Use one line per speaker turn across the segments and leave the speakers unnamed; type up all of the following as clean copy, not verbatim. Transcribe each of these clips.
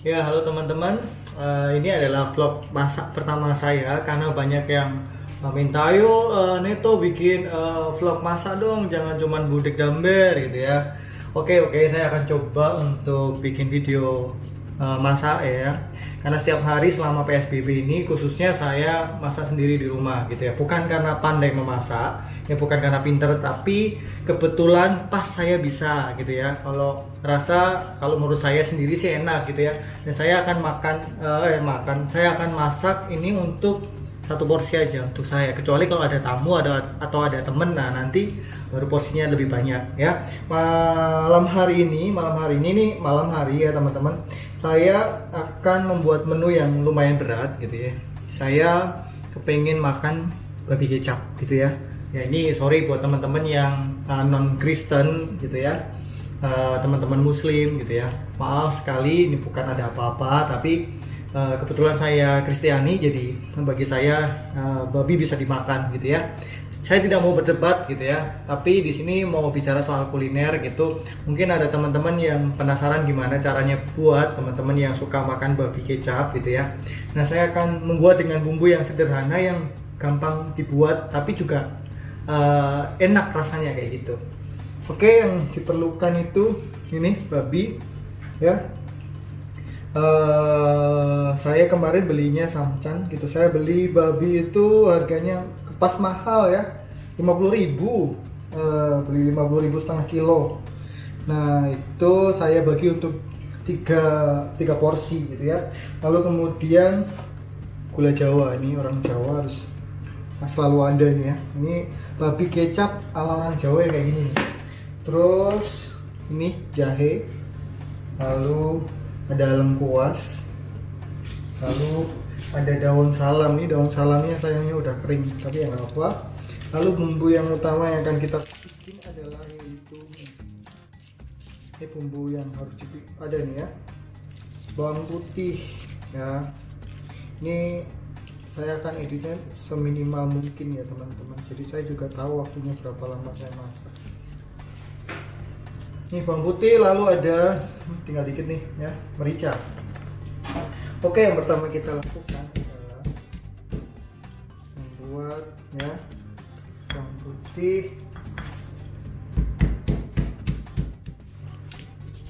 Ya, halo teman-teman. Ini adalah vlog masak pertama saya karena banyak yang minta, ayo Neto bikin vlog masak dong, jangan cuman budek damber gitu ya. Oke, saya akan coba untuk bikin video masak ya. Karena setiap hari selama PSBB ini khususnya saya masak sendiri di rumah gitu ya. Bukan karena pandai memasak, ya bukan karena pinter, tapi kebetulan pas saya bisa gitu ya. Kalau menurut saya sendiri sih enak gitu ya. Dan saya akan saya akan masak ini untuk satu porsi aja untuk saya, kecuali kalau ada tamu atau ada temen, nah nanti baru porsinya lebih banyak ya. Malam hari ya teman-teman, saya akan membuat menu yang lumayan berat gitu ya. Saya kepengen makan babi kecap gitu ya. Ya ini sorry buat teman-teman yang non Kristen gitu ya, teman-teman Muslim gitu ya. Maaf sekali, ini bukan ada apa-apa, tapi kebetulan saya Kristiani, jadi bagi saya babi bisa dimakan gitu ya. Saya tidak mau berdebat gitu ya, tapi di sini mau bicara soal kuliner gitu. Mungkin ada teman-teman yang penasaran gimana caranya buat, teman-teman yang suka makan babi kecap gitu ya. Nah, saya akan membuat dengan bumbu yang sederhana, yang gampang dibuat, tapi juga enak rasanya kayak gitu. Oke, yang diperlukan itu ini babi ya. Saya kemarin belinya samcan gitu. Saya beli babi itu harganya pas mahal ya, 50.000. Beli 50.000 setengah kilo. Nah itu saya bagi untuk tiga porsi gitu ya. Lalu kemudian gula Jawa, ini orang Jawa harus selalu ada ini ya. Ini babi kecap ala orang Jawa ya, kayak gini. Terus ini jahe, lalu ada lengkuas, lalu ada daun salam. Nih daun salamnya sayangnya udah kering, tapi ya nggak apa. Lalu bumbu yang utama yang akan kita bikin adalah yaitu ini bumbu yang harus ada nih ya, bawang putih ya. Ini saya akan editnya seminimal mungkin ya teman-teman, jadi saya juga tahu waktunya berapa lama saya masak. Ini bawang putih, lalu ada tinggal dikit nih ya, merica. Oke, yang pertama kita lakukan adalah membuat ya bawang putih,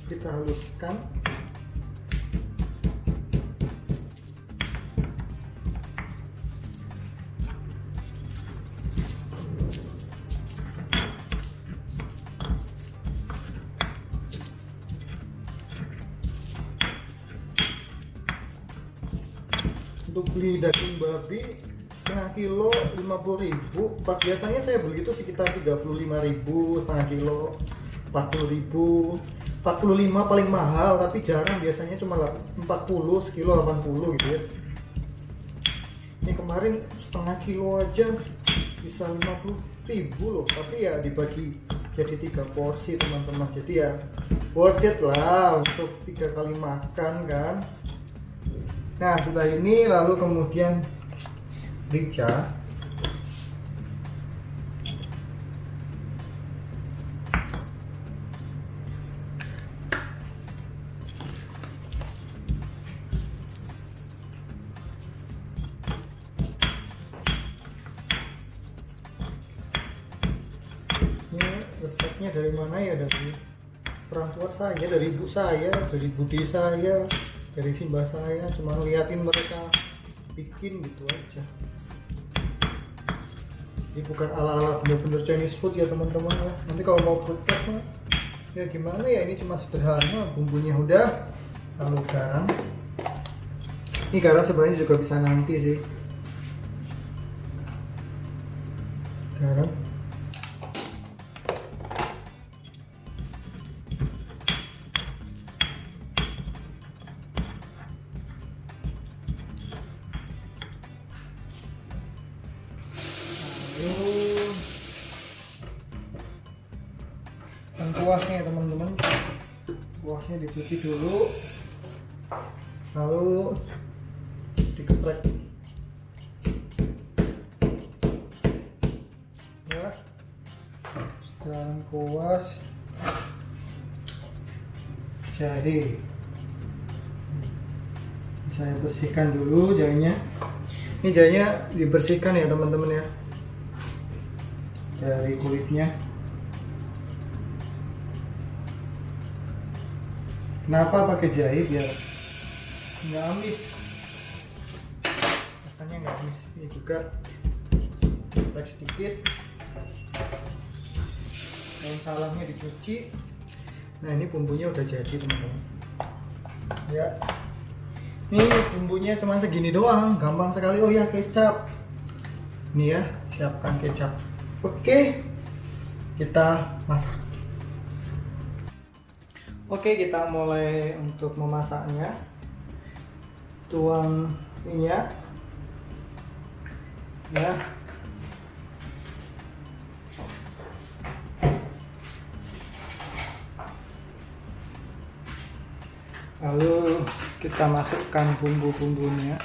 kita haluskan. Untuk beli daging babi setengah kilo 50.000, biasanya saya beli itu sekitar 35.000 setengah kilo, 40.000, 45 paling mahal, tapi jarang, biasanya cuma 40 sekilo 80 gitu ya. Ini kemarin setengah kilo aja bisa 50.000 loh, tapi ya dibagi jadi 3 porsi teman-teman, jadi ya worth it lah untuk 3 kali makan kan. Nah setelah ini lalu kemudian merica, ini resepnya dari mana ya, dari orang tua saya, dari ibu saya, dari bude saya, dari simbah saya, cuma liatin mereka bikin gitu aja. Ini bukan ala-ala bener-bener Chinese food ya teman-teman ya. Nanti kalau mau protes ya gimana ya, ini cuma sederhana, bumbunya udah. Lalu garam, ini garam sebenarnya juga bisa nanti sih. Garam, dan kuasnya ya teman-teman, kuasnya dicuci dulu, lalu digeprek ya. Setelah kuas, jahe, Saya bersihkan dulu jahenya. Ini jahenya dibersihkan ya teman-teman ya, dari kulitnya. Kenapa pakai jahe? Biar nggak amis, rasanya nggak amis. Ini juga tarik sedikit, daun salangnya dicuci. Nah ini bumbunya udah jadi teman-teman ya. Ini bumbunya cuma segini doang, gampang sekali. Oh ya, kecap nih ya, siapkan kecap. Oke, kita masak. Oke, kita mulai untuk memasaknya. Tuang minyak ya. Lalu kita masukkan bumbu-bumbunya.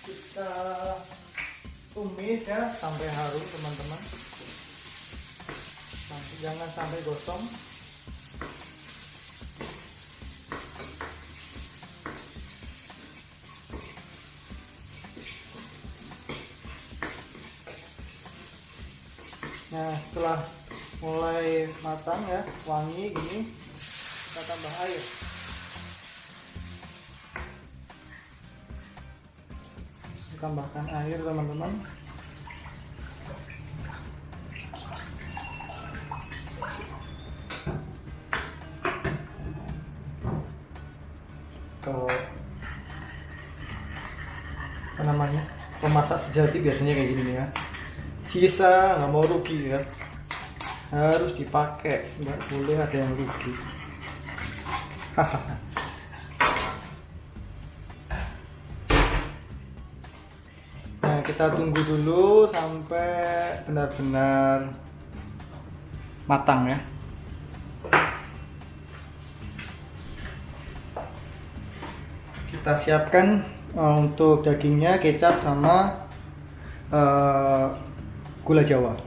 Kita tumis ya sampai harum teman-teman. Jangan sampai gosong. Nah setelah mulai matang ya, wangi gini, kita tambah air. Tambahkan air teman-teman. Kalau apa namanya, pemasak sejati biasanya kayak gini ya. Sisa nggak mau rugi ya, harus dipakai, nggak boleh ada yang rugi. Nah kita tunggu dulu sampai benar-benar matang ya. Kita siapkan untuk dagingnya, kecap sama gula Jawa.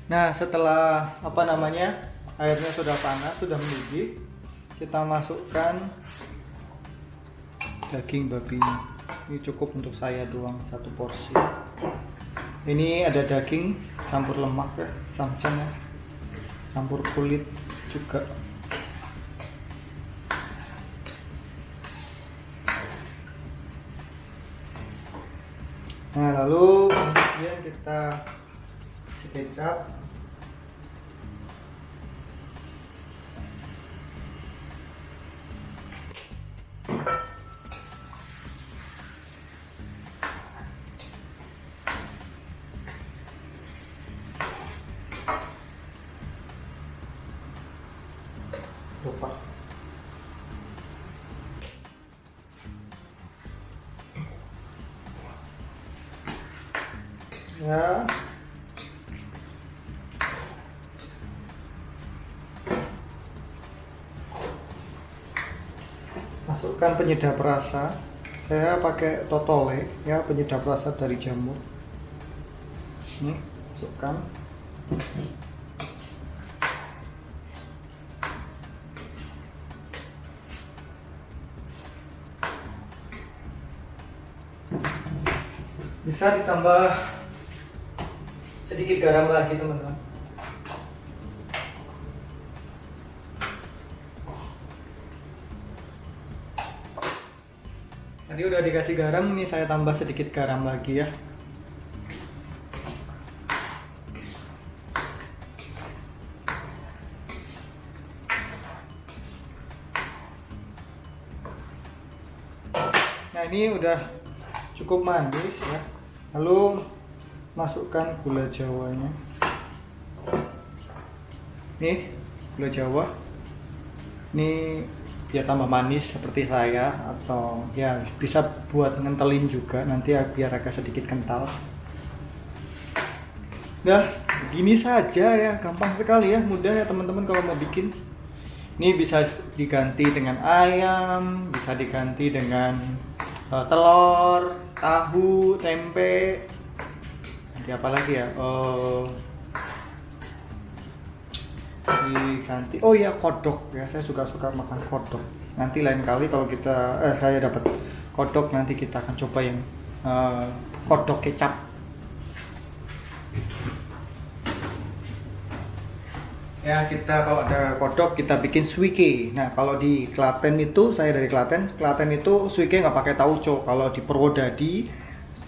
Nah setelah apa namanya, airnya sudah panas, sudah mendidih, kita masukkan daging babinya. Ini cukup untuk saya doang, satu porsi. Ini ada daging campur lemak ya, samcan ya, campur kulit juga. Nah lalu kemudian kita kasih kecap. Lupa. Ya. Masukkan penyedap rasa. Saya pakai Totole ya, penyedap rasa dari jamur. Ini masukkan. Bisa ditambah sedikit garam lagi teman-teman. Tadi udah dikasih garam, nih saya tambah sedikit garam lagi ya. Nah ini udah cukup manis ya. Lalu masukkan gula Jawanya. Nih gula Jawa. Ini biar tambah manis seperti saya, atau ya bisa buat ngentelin juga nanti biar agak sedikit kental. Nah begini saja ya, gampang sekali ya, mudah ya teman-teman kalau mau bikin. Ini bisa diganti dengan ayam, bisa diganti dengan
telur, tahu, tempe, nanti apa lagi ya? Diganti. Oh ya, kodok ya, saya suka makan kodok. Nanti lain kali kalau saya dapat kodok, nanti kita akan coba yang kodok kecap. Ya, kita kalau ada kodok kita bikin suike. Nah, kalau di Klaten itu, saya dari Klaten itu suike nggak pakai tauco. Kalau di Purwodadi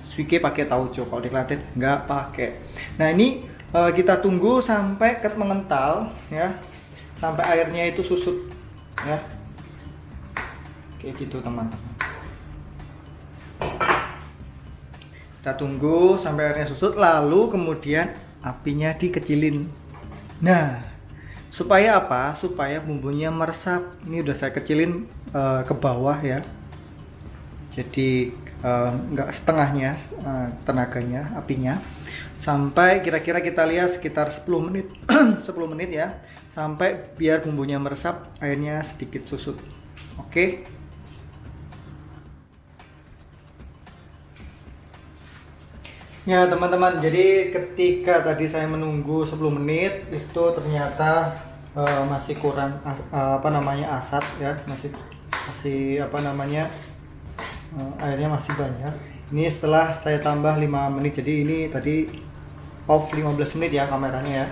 suike pakai tauco. Kalau di Klaten nggak pakai. Nah, ini kita tunggu sampai mengental ya, sampai airnya itu susut ya, kayak gitu teman-teman. Kita tunggu sampai airnya susut, lalu kemudian apinya dikecilin. Nah, supaya apa? Supaya bumbunya meresap. Ini udah saya kecilin ke bawah ya. Jadi nggak setengahnya tenaganya, apinya. Sampai kira-kira kita lihat sekitar 10 menit. 10 menit ya. Sampai biar bumbunya meresap, airnya sedikit susut. Oke. Ya teman-teman, jadi ketika tadi saya menunggu 10 menit itu ternyata masih kurang asat ya, masih airnya masih banyak. Ini setelah saya tambah 5 menit, jadi ini tadi off 15 menit ya kameranya ya.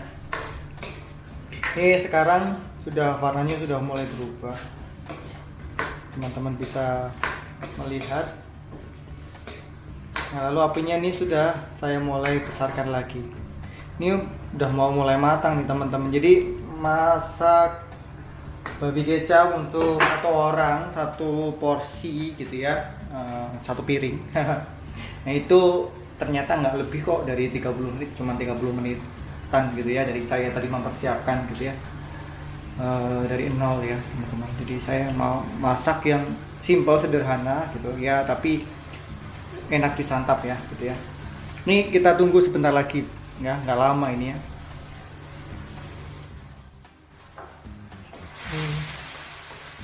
Ini sekarang warnanya sudah mulai berubah, teman-teman bisa melihat. Nah, lalu apinya ini sudah saya mulai besarkan lagi. Ini udah mau mulai matang nih teman-teman. Jadi masak babi kecap untuk satu orang, satu porsi gitu ya, satu piring. Nah itu ternyata nggak lebih kok dari 30 menit, cuma 30 menitan gitu ya, dari saya tadi mempersiapkan gitu ya, dari nol ya teman-teman. Jadi saya mau masak yang simple, sederhana gitu ya, tapi enak disantap ya gitu ya. Ini kita tunggu sebentar lagi ya, nggak lama ini ya.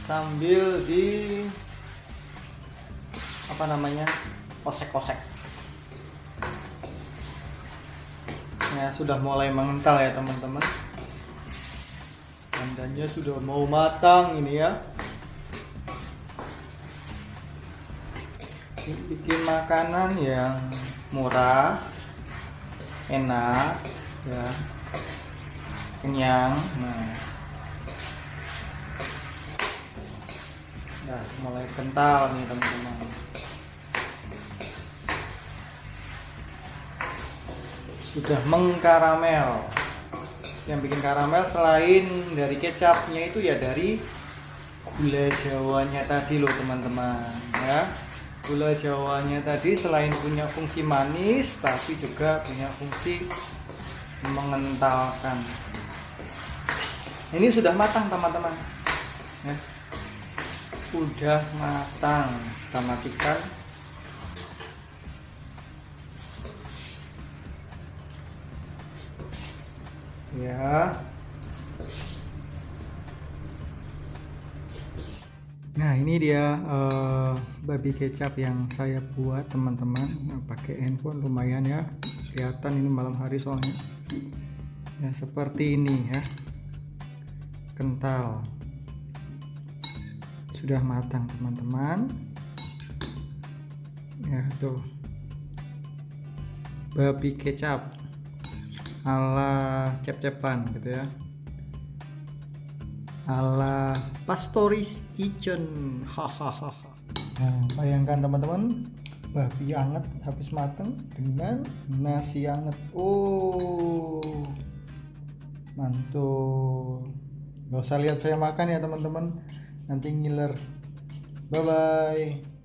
Sambil kosek-kosek ya, sudah mulai mengental ya teman-teman. Tandanya sudah mau matang ini ya. Bikin makanan yang murah, enak ya, kenyang. Nah, mulai kental nih teman-teman. Sudah mengkaramel. Yang bikin karamel selain dari kecapnya itu ya dari gula jawanya tadi loh teman-teman ya. Gula jawanya tadi selain punya fungsi manis, tapi juga punya fungsi mengentalkan. Ini sudah matang teman-teman ya. Udah matang. Kita matikan. Ya. Nah ini dia babi kecap yang saya buat teman-teman. Nah, pakai handphone lumayan ya, kelihatan ini malam hari soalnya ya. Seperti ini ya, kental, sudah matang teman-teman ya. Tuh babi kecap ala cep-cepan gitu ya, ala Pastoris Kitchen. Hahaha. Nah, bayangkan teman-teman, babi anget habis mateng dengan nasi anget. Oh, mantul. Gak usah lihat saya makan ya teman-teman, nanti ngiler. Bye bye.